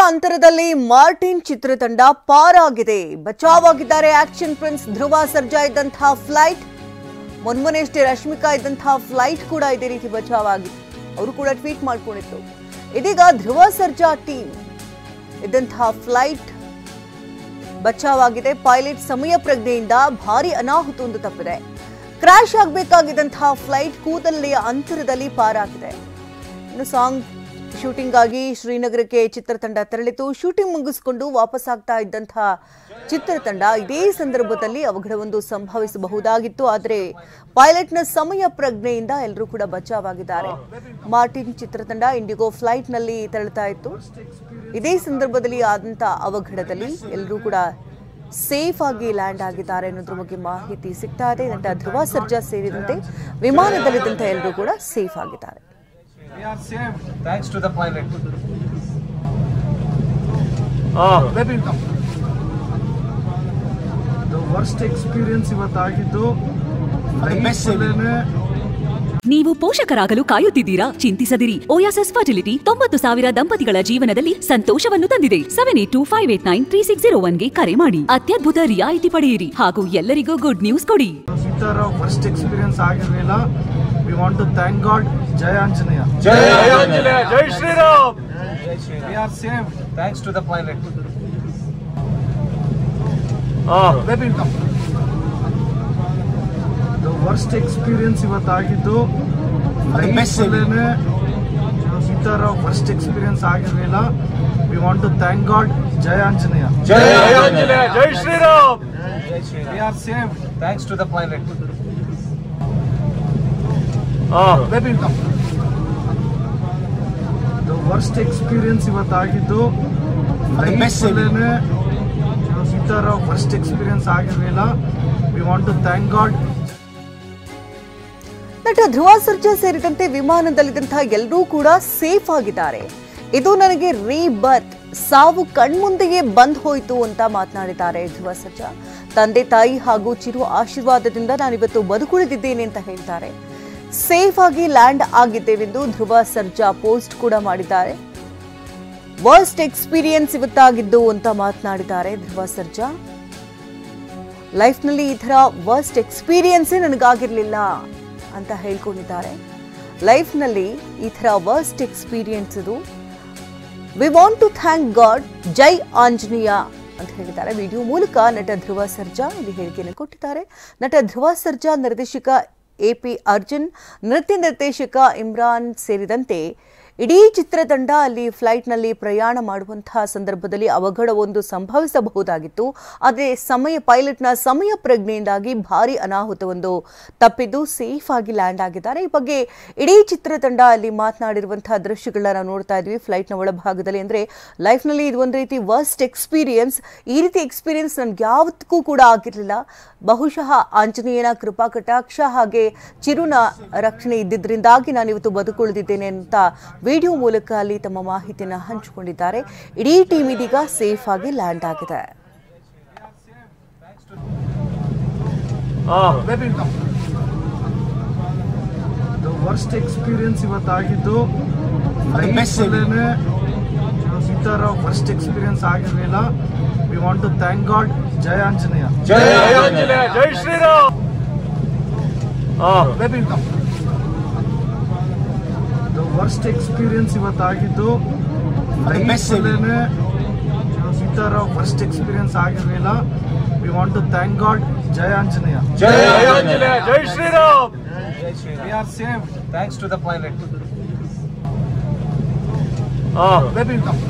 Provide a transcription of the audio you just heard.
ಅಂತರದಲ್ಲಿ ಮಾರ್ಟಿನ್ ಚಿತ್ರತಂಡ ಪಾರಾಗಿದೆ. ಬಚಾವಾಗಿದ್ದಾರೆ action prince Dhruva Sarja ಇದ್ದಂತಹ ಫ್ಲೈಟ್. ಮೊನ್ನೆಷ್ಟೇ ರಶ್ಮಿಕಾ ಇದ್ದಂತಹ ಫ್ಲೈಟ್ ಕೂಡ ಇದೇ ರೀತಿ ಬಚಾವಾಗಿದೆ. ಅವರು ಕೂಡ ಟ್ವೀಟ್ ಮಾಡ್ಕೊಂಡಿತ್ತು. ಇದೀಗ ಧ್ರುವ ಸರ್ಜಾ ಟೀಮ್ ಇದ್ದಂತಹ ಫ್ಲೈಟ್ ಬಚಾವಾಗಿದೆ. ಪೈಲಟ್ ಸಮಯ ಪ್ರಜ್ಞೆಯಿಂದ ಭಾರಿ ಅನಾಹುತವೊಂದು ತಪ್ಪಿದೆ. ಕ್ರಾಶ್ ಆಗಬೇಕಾಗಿದ್ದಂತಹ ಫ್ಲೈಟ್ ಕೂದಲೆಯ ಅಂತರದಲ್ಲಿ ಪಾರಾಗಿದೆ. ಇನ್ನು ಸಾಂಗ್ ಶೂಟಿಂಗ್ ಆಗಿ ಶ್ರೀನಗರಕ್ಕೆ ಚಿತ್ರತಂಡ ತೆರಳಿತು. ಶೂಟಿಂಗ್ ಮುಗಿಸಿಕೊಂಡು ವಾಪಸ್ ಆಗ್ತಾ ಇದ್ದಂತಹ ಚಿತ್ರತಂಡ ಇದೇ ಸಂದರ್ಭದಲ್ಲಿ ಅವಘಡವೊಂದು ಸಂಭವಿಸಬಹುದಾಗಿತ್ತು. ಆದರೆ ಪೈಲಟ್ನ ಸಮಯ ಪ್ರಜ್ಞೆಯಿಂದ ಎಲ್ಲರೂ ಕೂಡ ಬಚಾವಾಗಿದ್ದಾರೆ. ಮಾರ್ಟಿನ್ ಚಿತ್ರತಂಡ ಇಂಡಿಗೋ ಫ್ಲೈಟ್ ನಲ್ಲಿ ತೆರಳುತ್ತಾ ಇತ್ತು. ಇದೇ ಸಂದರ್ಭದಲ್ಲಿ ಆದಂತಹ ಅವಘಡದಲ್ಲಿ ಎಲ್ಲರೂ ಕೂಡ ಸೇಫ್ ಆಗಿ ಲ್ಯಾಂಡ್ ಆಗಿದ್ದಾರೆ ಅನ್ನೋದ್ರ ಬಗ್ಗೆ ಮಾಹಿತಿ ಸಿಗ್ತಾ ಇದೆ. ನಟ ಧ್ರುವ ಸರ್ಜಾ ಸೇರಿದಂತೆ ವಿಮಾನದಲ್ಲಿದ್ದಂಥ ಎಲ್ಲರೂ ಕೂಡ ಸೇಫ್ ಆಗಿದ್ದಾರೆ. We are safe thanks to the pilot. Let me come. The worst experience ಇವತ್ತಾಗಿದ್ದು ನೀವು ಪೋಷಕರಾಗಲು ಕಾಯುತ್ತಿದ್ದೀರಾ? ಚಿಂತಿಸದಿರಿ. ಓಯಾಸಿಸ್ ಫರ್ಟಿಲಿಟಿ 90,000 ದಂಪತಿಗಳ ಜೀವನದಲ್ಲಿ ಸಂತೋಷವನ್ನು ತಂದಿದೆ. 7825893601ಗೆ ಕರೆ ಮಾಡಿ. ಅತ್ಯದ್ಭುತ ರಿಯಾಯಿತಿ ಪಡೆಯಿರಿ ಹಾಗೂ ಎಲ್ಲರಿಗೂ ಗುಡ್ ನ್ಯೂಸ್ ಕೊಡಿ. ವರ್ಸ್ಟ್ ಎಕ್ಸ್ಪೀರಿಯನ್ಸ್ ಆಗಿರಲಿಲ್ಲ. We want to thank God. Jai Anjaneya. Jai Anjaneya. Jai Shri Ram. We are safe thanks to the pilot. Let me come. The worst experience ಇವತ್ತಾಗಿದ್ದು ವರ್ಸ್ಟ್ ಎಕ್ಸ್ಪೀರಿಯನ್ಸ್ ಆಗಿರಲಿಲ್ಲ. We want to thank God. Jai Anjaneya. Jai Anjaneya. Jai Shri Ram. We are safe thanks to the pilot. Let me come. The worst experience ಇವತ್ತಾಗಿದ್ದು worst experience ಆಗಿರಲಿಲ್ಲ. We want to thank God. ನಟ ಧ್ರುವ ಸರ್ಜಾ ಸೇರಿದಂತೆ ವಿಮಾನದಲ್ಲಿದ್ದಂತಹ ಎಲ್ಲರೂ ಕೂಡ safe ಆಗಿದ್ದಾರೆ. ಇದು ನನಗೆ rebirth, ಸಾವು ಕಣ್ಮುಂದೆಯೇ ಬಂದ್ ಹೋಯ್ತು ಅಂತ ಮಾತನಾಡಿದ್ದಾರೆ ಧ್ರುವ ಸರ್ಜಾ. ತಂದೆ ತಾಯಿ ಹಾಗೂ ಚಿರು ಆಶೀರ್ವಾದದಿಂದ ನಾನಿವತ್ತು ಬದುಕುಳಿದಿದ್ದೇನೆ ಅಂತ ಹೇಳ್ತಾರೆ. ಸೇಫ್ ಆಗಿ ಲ್ಯಾಂಡ್ ಆಗಿದ್ದೇವೆಂದು ಧ್ರುವ ಸರ್ಜಾ ಪೋಸ್ಟ್ ಕೂಡ ಮಾಡಿದ್ದಾರೆ. ವರ್ಸ್ಟ್ ಎಕ್ಸ್ಪೀರಿಯನ್ಸ್ ಇವತ್ತಾಗಿದ್ದು ಅಂತ ಮಾತನಾಡಿದ್ದಾರೆ ಧ್ರುವ ಸರ್ಜಾ. ಲೈಫ್ ನಲ್ಲಿ ಈ ತರ ವರ್ಸ್ಟ್ ಎಕ್ಸ್ಪೀರಿಯನ್ಸೇ ನನಗಾಗಿರ್ಲಿಲ್ಲ ಅಂತ ಹೇಳ್ಕೊಂಡಿದ್ದಾರೆ. ಲೈಫ್ ನಲ್ಲಿ ಈ ತರ ವರ್ಸ್ಟ್ ಎಕ್ಸ್ಪೀರಿಯನ್ಸ್ ಇದು. We want to thank God. ಜೈ ಆಂಜನೇಯ ಅಂತ ಹೇಳಿದ್ದಾರೆ. ವಿಡಿಯೋ ಮೂಲಕ ನಟ ಧ್ರುವ ಸರ್ಜಾ ಇಲ್ಲಿ ಹೇಳಿಕೆಯನ್ನು ಕೊಟ್ಟಿದ್ದಾರೆ. ನಟ ಧ್ರುವ ಸರ್ಜಾ, ನಿರ್ದೇಶಕ AP ಅರ್ಜುನ್, ನೃತ್ಯ ನಿರ್ದೇಶಕ ಇಮ್ರಾನ್ ಸೇರಿದಂತೆ ಇಡೀ ಚಿತ್ರತಂಡ ಅಲ್ಲಿ ಫ್ಲೈಟ್ನಲ್ಲಿ ಪ್ರಯಾಣ ಮಾಡುವಂತಹ ಸಂದರ್ಭದಲ್ಲಿ ಅವಘಡವೊಂದು ಸಂಭವಿಸಬಹುದಾಗಿತ್ತು. ಆದರೆ ಪೈಲಟ್ನ ಸಮಯ ಪ್ರಜ್ಞೆಯಿಂದಾಗಿ ಭಾರಿ ಅನಾಹುತವೊಂದು ತಪ್ಪಿದ್ದು ಸೇಫ್ ಆಗಿ ಲ್ಯಾಂಡ್ ಆಗಿದ್ದಾರೆ. ಈ ಬಗ್ಗೆ ಇಡೀ ಚಿತ್ರತಂಡ ಅಲ್ಲಿ ಮಾತನಾಡಿರುವಂತಹ ದೃಶ್ಯಗಳನ್ನ ನೋಡ್ತಾ ಇದ್ವಿ ಫ್ಲೈಟ್ನ ಒಳಭಾಗದಲ್ಲಿ. ಅಂದರೆ ಲೈಫ್ನಲ್ಲಿ ಇದು ಒಂದು ರೀತಿ ವರ್ಸ್ಟ್ ಎಕ್ಸ್ಪೀರಿಯನ್ಸ್. ಈ ರೀತಿ ಎಕ್ಸ್ಪೀರಿಯನ್ಸ್ ನನ್ಗೆ ಯಾವತ್ತೂ ಕೂಡ ಆಗಿರಲಿಲ್ಲ. ಬಹುಶಃ ಆಂಜನೇಯನ ಕೃಪಾ ಕಟಾಕ್ಷ ಹಾಗೆ ಚಿರುನ ರಕ್ಷಣೆ ಇದ್ದಿದ್ದರಿಂದಾಗಿ ನಾನಿವತ್ತು ಬದುಕುಳಿದಿದ್ದೇನೆ ಅಂತ ವಿಡಿಯೋ ಮೂಲಕ ಅಲ್ಲಿ ತಮ್ಮ ಮಾಹಿತಿಯನ್ನು ಹಂಚಿಕೊಂಡಿದ್ದಾರೆ. ಇಡೀ ಟೀಮ್ ಇದೀಗ ಸೇಫ್ ಆಗಿ ಲ್ಯಾಂಡ್ ಆಗಿದೆ. ವರ್ಸ್ಟ್ ಎಕ್ಸ್ಪೀರಿಯನ್ಸ್ ಇವತ್ತಾಗಿದ್ದು ವರ್ಸ್ಟ್ ಎಕ್ಸ್ಪೀರಿಯನ್ಸ್ ಆಗಿರಲಿಲ್ಲ. We want to thank God. Jai Anjaneya. Jai Anjaneya. Jai Shri Ram. Let me come. The worst experience ಇವತ್ತಾಗಿದ್ದು ವರ್ಸ್ಟ್ ಎಕ್ಸ್ಪೀರಿಯನ್ಸ್ ಆಗಿರಲಿಲ್ಲ. We want to thank God. Jai Anjaneya. Jai Anjaneya. Jai Shri Ram. We are safe thanks to the pilot. Let me come.